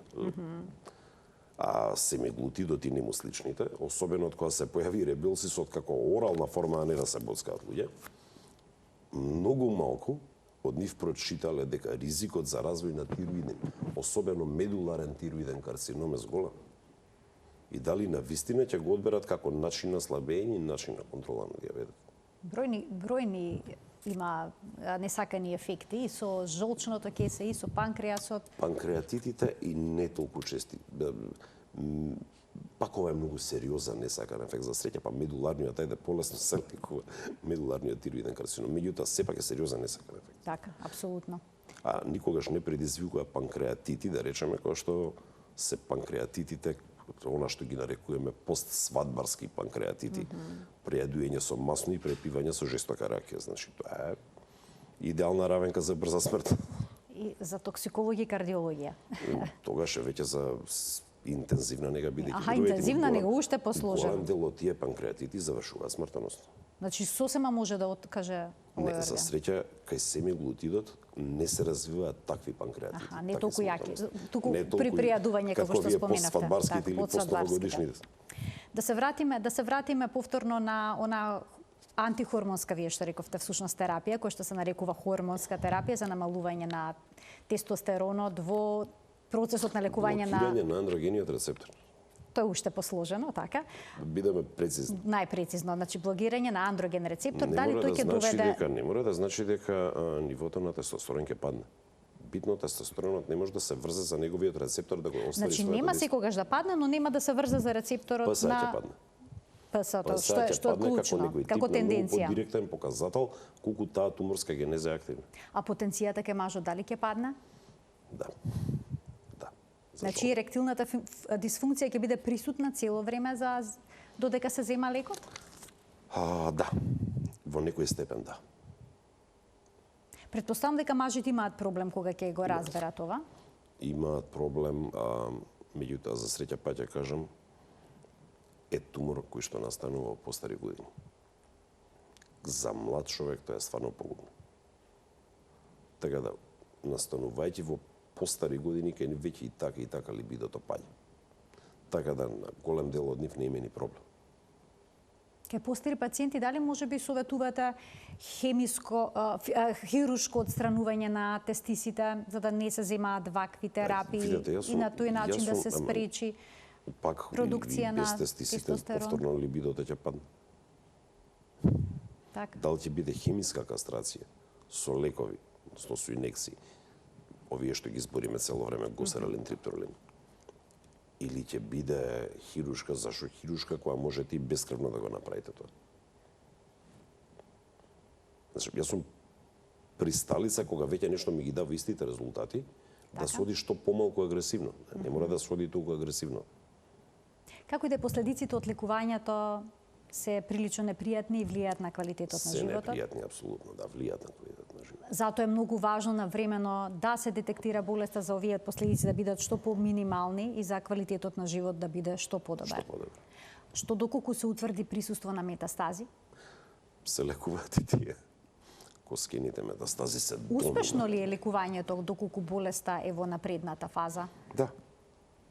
[SPEAKER 2] А семиглутидот и нему сличните, особено од кога се појави ребелсисот како орална форма, а не да се боцкаат луѓе, многу малку од нив прочитале дека ризикот за развој на тироиден, особено медуларен тироиден карцином е зголем. И дали на вистина ќе го одберат како начин на слабење и начин на контрола на диабетот.
[SPEAKER 1] Бројни има несакани ефекти и со жолчното кесе и со панкреасот.
[SPEAKER 2] Панкреатитите и не толку чести. Пак ова е многу сериозен несакан ефект за среќа, па медуларниот ајде полесно се лекува медуларниот тироиден карцином. Меѓутоа сепак е сериозен несакан ефект.
[SPEAKER 1] Така, апсолутно.
[SPEAKER 2] А никогаш не предизвикува панкреатити, да речеме, кој што се панкреатитите, она што ги нарекуваме постсвадбарски панкреатити, прејадување со масно и препивање со жестока ракија. Значи, тоа е идеална равенка за брза смрт.
[SPEAKER 1] И за токсикологија и кардиологија.
[SPEAKER 2] Тогаш е веќе за интензивна нега бидејќи.
[SPEAKER 1] Аха, интензивна нега уште посложено.
[SPEAKER 2] Голем дел од тие панкреатити завршуваат смртоносно.
[SPEAKER 1] Значи сосема може да откаже овој
[SPEAKER 2] Не,
[SPEAKER 1] орган.
[SPEAKER 2] за среќа кај семиглутидот не се развиваат такви панкреатити.
[SPEAKER 1] Аха, не толку јаки, туку
[SPEAKER 2] Не толку
[SPEAKER 1] при прејадување како што споменавте.
[SPEAKER 2] Постсвадбарските или постновогодишните.
[SPEAKER 1] Да се вратиме повторно на она антихормонска, вие што рековте, всушност терапија, која што се нарекува хормонска терапија за намалување на тестостеронот во процесот на лекување
[SPEAKER 2] Блокирање на андрогениот рецептор.
[SPEAKER 1] Тоа е уште посложено, така?
[SPEAKER 2] Да бидеме прецизни.
[SPEAKER 1] Најпрецизно, значи блокирање на андроген рецептор, дали
[SPEAKER 2] Не
[SPEAKER 1] тој ќе доведе
[SPEAKER 2] не мора да значи дека нивото на тестостерон ќе падне. Битно тестостеронот не може да се врзе за неговиот рецептор да го остави
[SPEAKER 1] Значи
[SPEAKER 2] своето
[SPEAKER 1] нема
[SPEAKER 2] действие.
[SPEAKER 1] секогаш да падне, но нема да се врзе за рецепторот
[SPEAKER 2] ПСА ќе
[SPEAKER 1] на
[SPEAKER 2] падне.
[SPEAKER 1] ПСА-то,
[SPEAKER 2] ПСА ќе
[SPEAKER 1] што е
[SPEAKER 2] падне
[SPEAKER 1] клучно,
[SPEAKER 2] некој
[SPEAKER 1] како
[SPEAKER 2] тип на многу
[SPEAKER 1] тенденција.
[SPEAKER 2] подиректен показател колку таа туморска генеза е активна.
[SPEAKER 1] А потенцијата ке мажот дали ќе падне?
[SPEAKER 2] Да. Да.
[SPEAKER 1] Значи еректилната дисфункција ќе биде присутна цело време за додека се зема лекот?
[SPEAKER 2] Да. Во некој степен да.
[SPEAKER 1] Претпоставам дека мажите имаат проблем кога ќе го разберат ова.
[SPEAKER 2] Имаат проблем, меѓутоа за среќа па ќе кажам, е тумор кој што настанува во постари години. За млад човек тоа е стварно погубно. Така да, настанувајќи во постари години, кај веќе и така либидото паѓа. Така да, на голем дел од нив не има ни проблем.
[SPEAKER 1] Кај постари пациенти, дали може би советувате хируршко отстранување на тестисите, за да не се земаат вакви терапии и на тој начин да се спречи продукција на тестостерон?
[SPEAKER 2] Повторно либидото ќе падне.
[SPEAKER 1] Така.
[SPEAKER 2] Дали ќе биде хемиска кастрација со лекови, односно со инекции, овие што ги збориме цело време, госералин, триптолин, или ќе биде хируршка, зашо хируршка која можете и бескрвно да го направите тоа. Значи, јас сум присталица кога веќе нешто ми ги дава истите резултати, да соди што помалку агресивно. Не мора да соди толку агресивно.
[SPEAKER 1] Како и да последиците од лекувањето се прилично непријатни и влијаат на квалитетот на животот?
[SPEAKER 2] Се непријатни, апсолутно, да, влијаат на квалитетот на животот.
[SPEAKER 1] Затоа е многу важно навремено да се детектира болеста за овие последици да бидат што поминимални и за квалитетот на живот да биде што подобар. Што доколку се утврди присуство на метастази?
[SPEAKER 2] Се лекуваат и тие. Коскените метастази се домина.
[SPEAKER 1] Успешно ли е лекувањето доколку болеста е во напредната фаза?
[SPEAKER 2] Да.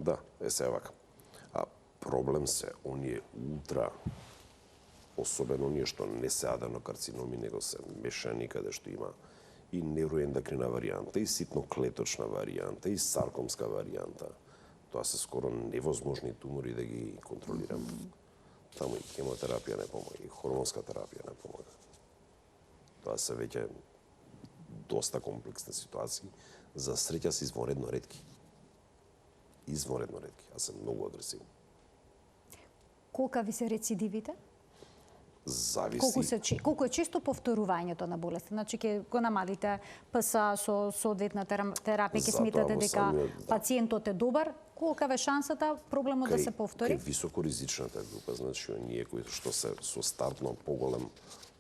[SPEAKER 2] Да, е се вака. А проблем се оние ултра, особено оние што не се аденокарциноми, него се мешани, каде што има и невроендокрина варијанта, и ситноклеточна варијанта, и саркомска варијанта. Тоа се скоро невозможни тумори да ги контролирам. Таму и хемотерапија не помага, и хормонска терапија не помага. Тоа се веќе доста комплексни ситуации. За среќа се извонредно ретки. Извонредно ретки, а се многу агресивни.
[SPEAKER 1] Колка ви се рецидивите?
[SPEAKER 2] Зависи.
[SPEAKER 1] Колку е често повторувањето на болест? Значи ќе го намалите ПСА со соодветна терапија, ќе сметате дека пациентот е добар, колка е шансата проблемот да се повтори?
[SPEAKER 2] Кај високоризичната група, значи оние кои што се со стартно поголем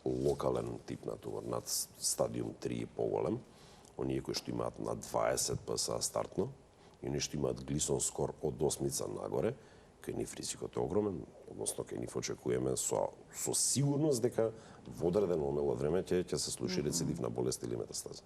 [SPEAKER 2] локален тип на тумор, над стадиум 3 и поголем, оние кои што имаат над 20 ПСА стартно, и оние што имаат глисон скор од 8 нагоре, кај нив ризикот е огромен, односно кај нив очекуваме со сигурност дека во одредено омело време ќе се случи рецидив на болест или метастаза.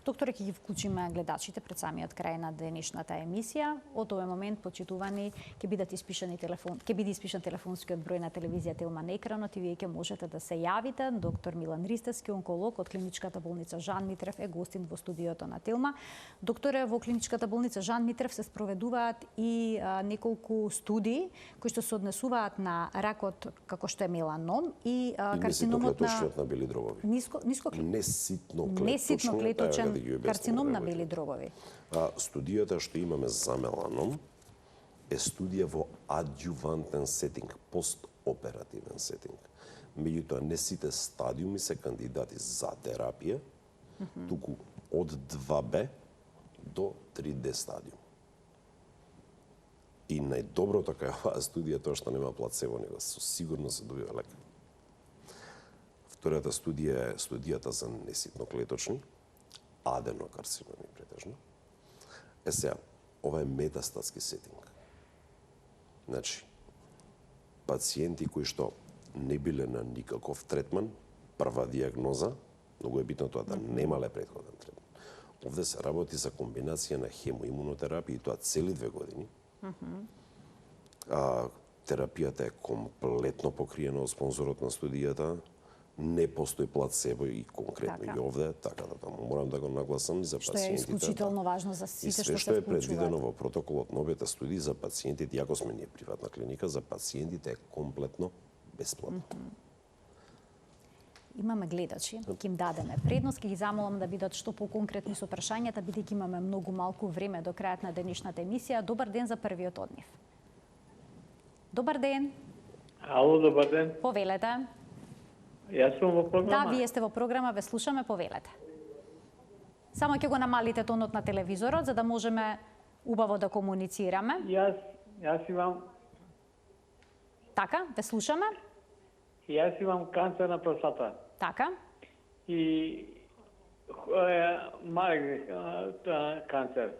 [SPEAKER 1] Докторе, ќе ги вклучиме гледачите пред самиот крај на денешната емисија. Од овој момент, почитувани, ќе биде испишан телефонскиот број на телевизија Телма на екранот и вие ќе можете да се јавите. Доктор Милан Ристевски, онколог од клиничката болница Жан Митрев е гостин во студиото на Телма. Докторе, во клиничката болница Жан Митрев се спроведуваат и неколку студии кои што се однесуваат на ракот како што е меланом и карциномот
[SPEAKER 2] на бели дробови.
[SPEAKER 1] Неситноклеточен карцином на бели дробови.
[SPEAKER 2] Студијата што имаме за меланом е студија во аѓувантен сетинг, постоперативен сетинг. Меѓутоа, не сите стадиуми се кандидати за терапија, туку од 2Б до 3D стадиум. И најдоброто кај оваа студија тоа што нема плацебо, него со сигурност се добива лек. Втората студија е студијата за неситноклеточни, аденокарциноми претежно. Сега, ова е метастатски сетинг. Значи, пациенти кои што не биле на никаков третман, прва диагноза, многу е битно тоа да немале претходен третман. Овде се работи за комбинација на хемоимунотерапија и тоа цели 2 години. Терапијата е комплетно покриена од спонзорот на студијата, не постои плацебо и конкретно и овде, така да таму морам да го нагласам за пациентите.
[SPEAKER 1] Што е исклучително важно за сите што се вклучуваат.
[SPEAKER 2] И све што е предвидено во протоколот на обете студии за пациентите, иако сме ние приватна клиника, за пациентите е комплетно бесплатно.
[SPEAKER 1] Имаме гледачи, ќе им дадеме предност, ќе ги замолам да бидат што поконкретни со прашањата, бидејќи имаме многу малку време до крајот на денешната емисија. Добар ден за првиот од нив. Добар ден.
[SPEAKER 3] Ало, добар ден.
[SPEAKER 1] Повелете.
[SPEAKER 3] Јас сум во програма.
[SPEAKER 1] Да, вие сте во програма, ве слушаме, повелете. Само ќе го намалите тонот на телевизорот, за да можеме убаво да комуницираме.
[SPEAKER 3] Јас имам...
[SPEAKER 1] Така, ве слушаме.
[SPEAKER 3] Јас имам канцер на простата.
[SPEAKER 1] Така.
[SPEAKER 3] И малек канцер.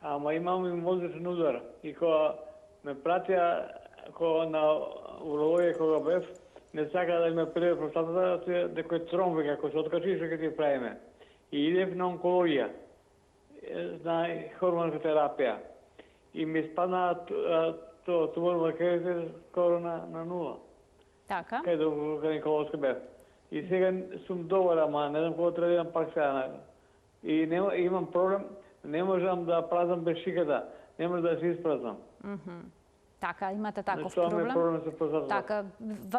[SPEAKER 3] Ама имам и мозочен удар. И кога ме пратија на урологија кога бев, не сака да ме преве простатата, дека е тромбе, како се откачи, што ќе ти правиме. И идев на онкологија, на хормонска терапија. И ми спадна тумор во кајзер скоро на нула.
[SPEAKER 1] Така.
[SPEAKER 3] Кај до гинеколошки бев. И сега сум добар, ама не знам кога треба да идам пак сега. И имам проблем, не можам да празнам без шиката, не можам да се испразнам.
[SPEAKER 1] Така, имате таков
[SPEAKER 3] проблем со простатата.
[SPEAKER 1] Така,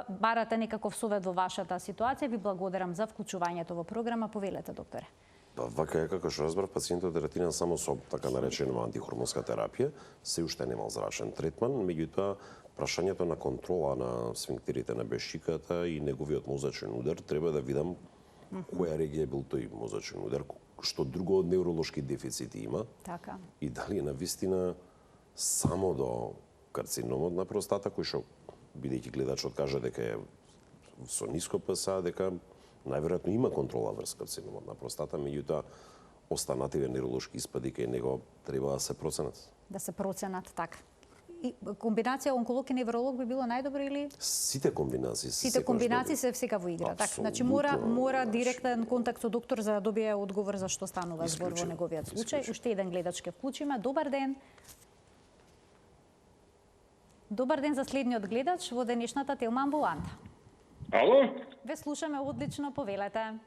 [SPEAKER 1] барате некаков совет во вашата ситуација. Ви благодарам за вклучувањето во програма. Повелете, докторе.
[SPEAKER 2] Вака е, како што разбрав, пациентот е третиран само со така наречена антихормонска терапија, се уште немал зрачен третман, меѓутоа прашањето на контрола на сфинктерите на бешчиката и неговиот мозачен удар треба да видам која регија бил тој мозачен удар, што друго од невролошки дефицити има.
[SPEAKER 1] Така.
[SPEAKER 2] И дали е навистина само до карциномот на простата, кој што бидејќи гледачот кажа дека е со ниско ПСА, дека најверојатно има контрола врз карциномот на простата, меѓутоа останативе невролошки испади кај него треба да се проценат.
[SPEAKER 1] Да се проценат, така. И комбинација онколог и невролог би било најдобро или?
[SPEAKER 2] Сите комбинации
[SPEAKER 1] се всека во игра. Така, значи мора директен контакт со доктор за да добие одговор за што станува збор во неговиот случај. Уште еден гледач ке вклучиме. Добар ден. Добар ден за следниот гледач во денешната Телма амбуланта.
[SPEAKER 4] Ало?
[SPEAKER 1] Ве слушаме одлично, повелете.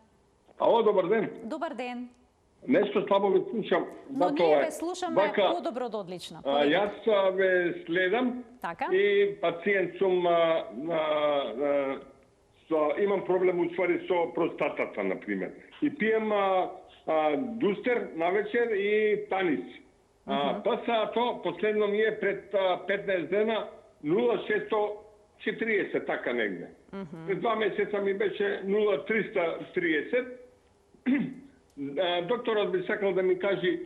[SPEAKER 4] Ало, добар ден.
[SPEAKER 1] Добар ден.
[SPEAKER 4] Нешто слабо ве слушам.
[SPEAKER 1] Но ние ве слушаме подобро до одлично.
[SPEAKER 4] Јас ве следам
[SPEAKER 1] Така?
[SPEAKER 4] и пациент сум имам проблем уствари со простатата, например. И пием дустер навечер и танис. ПСА-то последно ми е пред 15 дена 0,640, така негде. Пред 2 месеца ми беше 0,330. Докторот би сакал да ми каже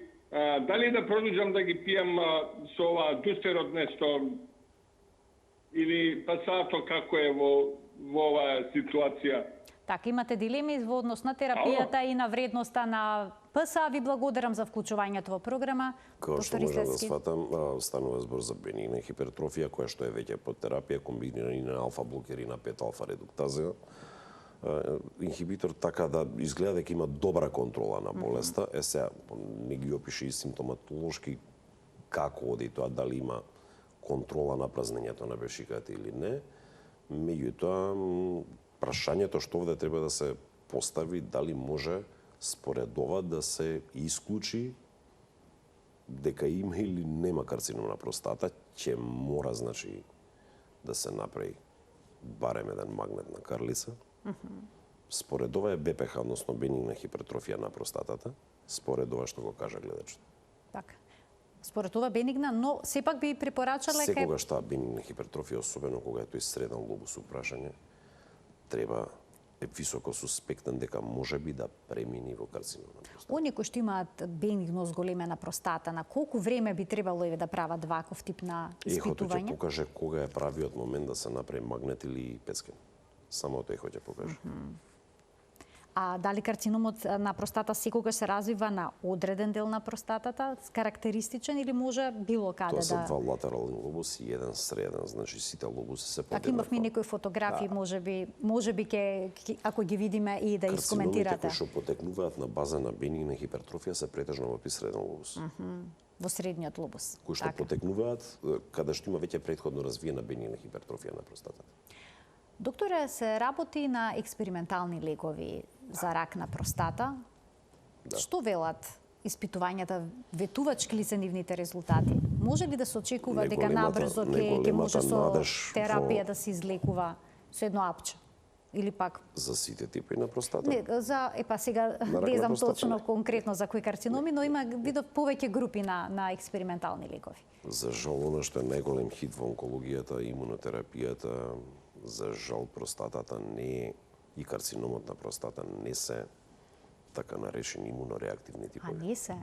[SPEAKER 4] дали да продолжам да ги пијам со ова дустерот нешто или ПСА-то како е во оваа ситуација.
[SPEAKER 1] Така, имате дилеми во однос на терапијата и на вредноста на ПСА. Ви благодарам за вклучувањето во програма.
[SPEAKER 2] Како што можам да сватам, станува збор за бенигна хипертрофија, која што е веќе под терапија, комбинирана и на алфа-блокери на 5-алфа редуктазија. Инхибитор така да изгледа дека има добра контрола на болеста. Сега, не ги опише и симптоматолошки како оди тоа, дали има контрола на празнењето на бешиката или не. Меѓутоа, прашањето што овде треба да се постави, дали може според ова да се исклучи дека има или нема карцином на простата, ќе мора, значи, да се направи барем еден магнет на карлица. Според ова е БПХ, односно бенигна хипертрофија на простатата, според ова што го кажа гледачот.
[SPEAKER 1] Така. Според ова бенигна, но сепак би препорачале
[SPEAKER 2] секогаш таа бенигна хипертрофија, особено кога е тој среден лобус упрашање, треба е високо суспектен дека може би да премини во карцином на простата.
[SPEAKER 1] Оние кои што имаат бенигност големена простата, на колку време би требало еве да прават ваков тип на испитување?
[SPEAKER 2] Ехото ќе покаже кога е правиот момент да се направи магнет или пецкен. Само тоа ќе покаже.
[SPEAKER 1] А дали карциномот на простата секогаш се развива на одреден дел на простатата, карактеристичен или може било каде да...
[SPEAKER 2] Тоа се два латерални лобуси и еден среден, значи сите лобуси се подеднакви.
[SPEAKER 1] Така имавме некои фотографии, можеби ќе ако ги видиме и да искоментирате.
[SPEAKER 2] Карциномите кои што потекнуваат на база на бенигна хипертрофија се претежно во среден лобус.
[SPEAKER 1] Во средниот лобус.
[SPEAKER 2] Кои што потекнуваат каде што има веќе претходно развиена бенигна хипертрофија на простатата.
[SPEAKER 1] Докторе, се работи на експериментални лекови за рак на простата. Да. Што велат испитувањата? Ветувачки ли се нивните резултати? Може ли да се очекува дека набрзо ќе може со терапија да се излекува со едно апче? Или пак
[SPEAKER 2] за сите типи на простата?
[SPEAKER 1] Не, сега не знам точно конкретно за кои карциноми, но има видов повеќе групи на експериментални лекови.
[SPEAKER 2] За жал, она што е најголем хит во онкологијата, имунотерапијата, за жал простатата не е и карциномот на простата не се така наречени имунореактивни типови.
[SPEAKER 1] А не се?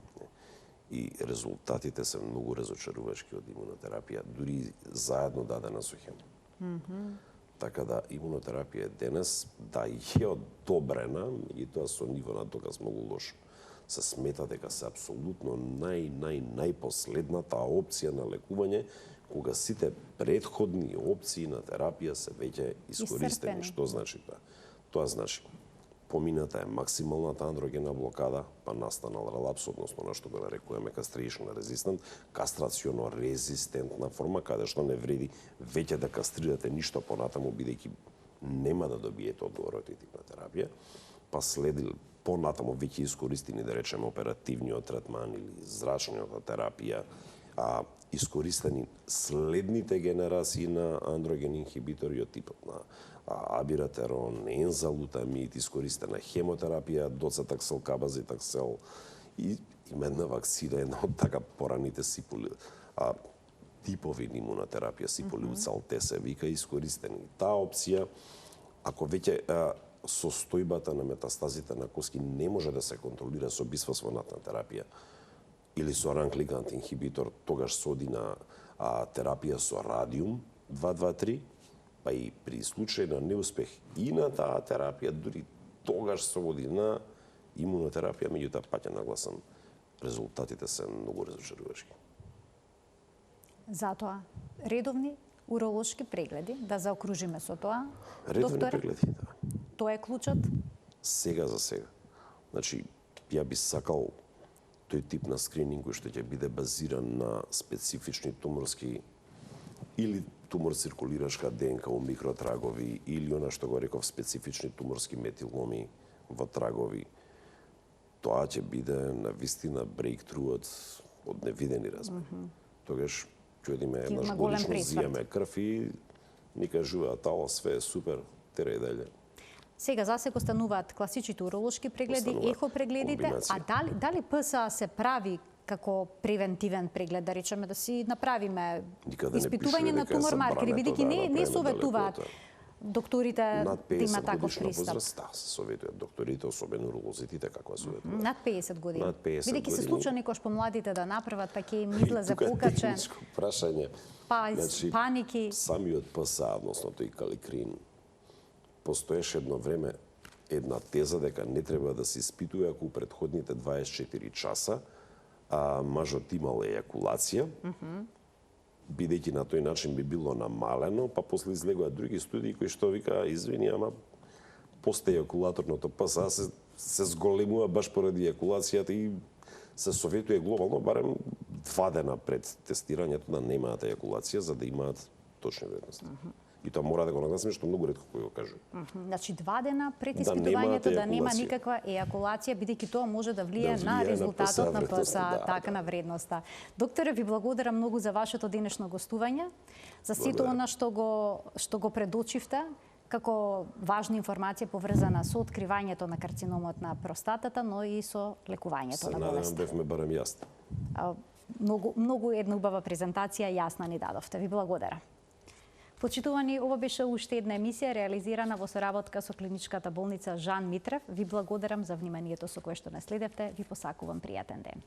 [SPEAKER 2] И резултатите се многу разочарувачки од имунотерапија, дури заедно дадена со хем. Така да имунотерапија денес да е одобрена, и тоа со ниво на доказ многу лошо. Се смета дека се апсолутно најпоследната опција на лекување, кога сите претходни опции на терапија се веќе искористени. Што значи тоа? Тоа значи помината е максималната андрогена блокада, па настанал релапс, односно на што го нарекуваме кастришн резистент, кастрацијно резистентна форма, каде што не вреди веќе да кастрирате ништо понатаму, бидејќи нема да добиете одговор од тип на терапија, па следи понатаму веќе искористени, да речеме, оперативниот третман или зрачната терапија, искористени следните генерации на андрогени инхибитори од типот на абиратерон, ензалутамид, искористена хемотерапија, доцетаксел, кабазитаксел и има една вакцина, една од така пораните типови имунотерапија, сиполиуцал-Т се вика, искористени. Таа опција, ако веќе состојбата на метастазите на коски не може да се контролира со бисфосфонатна терапија, или со ранг-лигант инхибитор, тогаш се оди на терапија со радиум 223, па и при случај на неуспех и на таа терапија, дури тогаш се оди на имунотерапија, меѓутоа паќе нагласам, резултатите се многу разочарувачки.
[SPEAKER 1] Затоа, редовни уролошки прегледи, да заокружиме со тоа.
[SPEAKER 2] Редовни прегледи, да.
[SPEAKER 1] Тоа е клучот?
[SPEAKER 2] Сега за сега. Значи, ја би сакал тој тип на скрининг кој што ќе биде базиран на специфични туморски или тумор циркулирашка ДНК у микротрагови или она што го реков специфични туморски метиломи во трагови, тоа ќе биде навистина брейктруот од невидени размери. Тогаш ќе одиме еднаш
[SPEAKER 1] има голем
[SPEAKER 2] годишно,
[SPEAKER 1] пресврт.
[SPEAKER 2] зијаме крв и ни кажуваат, ало, све е супер, терај дале.
[SPEAKER 1] Сега засеко стануваат класичните уролошки прегледи,
[SPEAKER 2] Остануваат
[SPEAKER 1] ехо прегледите, а
[SPEAKER 2] комбинација.
[SPEAKER 1] дали ПСА се прави како превентивен преглед, да речеме да си направиме
[SPEAKER 2] Никаде не
[SPEAKER 1] испитување
[SPEAKER 2] пишува
[SPEAKER 1] на
[SPEAKER 2] дека е
[SPEAKER 1] тумор маркери,
[SPEAKER 2] забрането
[SPEAKER 1] бидејќи
[SPEAKER 2] да
[SPEAKER 1] не
[SPEAKER 2] направиме
[SPEAKER 1] советуваат
[SPEAKER 2] далеко
[SPEAKER 1] докторите
[SPEAKER 2] Над
[SPEAKER 1] да има
[SPEAKER 2] 50
[SPEAKER 1] таков
[SPEAKER 2] годишна
[SPEAKER 1] пристап.
[SPEAKER 2] возраст, да, се советуваат докторите, особено уролозите, каква советуваат.
[SPEAKER 1] Над 50 години.
[SPEAKER 2] Над 50
[SPEAKER 1] Бидејќи се
[SPEAKER 2] години.
[SPEAKER 1] случа некош помладите да направат, па ќе им излезе
[SPEAKER 2] Тука е
[SPEAKER 1] покачен,
[SPEAKER 2] техничко прашање.
[SPEAKER 1] па паники.
[SPEAKER 2] Самиот ПСА, односно тој каликрин, постоеше едно време една теза дека не треба да се испитува ако у претходните 24 часа мажот имал ејакулација, бидејќи на тој начин би било намалено, па после излегуваат други студии кои што вика, извини, ама постејакулаторното ПСА се зголемува баш поради ејакулацијата и се советува глобално барем 2 дена пред тестирањето да немаат ејакулација за да имаат точни вредности. И тоа мора да го нагласиме што многу ретко кој го кажува.
[SPEAKER 1] Значи 2 дена пред
[SPEAKER 2] Да
[SPEAKER 1] испитувањето да
[SPEAKER 2] немаат
[SPEAKER 1] нема
[SPEAKER 2] ејакулација.
[SPEAKER 1] никаква ејакулација, бидејќи тоа може да влие
[SPEAKER 2] Да
[SPEAKER 1] на
[SPEAKER 2] влијае на
[SPEAKER 1] резултатот на
[SPEAKER 2] ПСА
[SPEAKER 1] ПСА,
[SPEAKER 2] вредноста,
[SPEAKER 1] така на вредноста. Докторе, ви благодарам многу за вашето денешно гостување, за сето
[SPEAKER 2] Благодарам.
[SPEAKER 1] она што го предочивте, како важна информација поврзана со откривањето на карциномот на простатата, но и со лекувањето
[SPEAKER 2] Се
[SPEAKER 1] на
[SPEAKER 2] надевам
[SPEAKER 1] болеста.
[SPEAKER 2] бевме барем јасни.
[SPEAKER 1] Многу една убава презентација, јасна ни дадовте. Ви благодарам. Почитувани, ова беше уште една емисија реализирана во соработка со клиничката болница Жан Митрев. Ви благодарам за вниманието со кое што не следевте. Ви посакувам пријатен ден.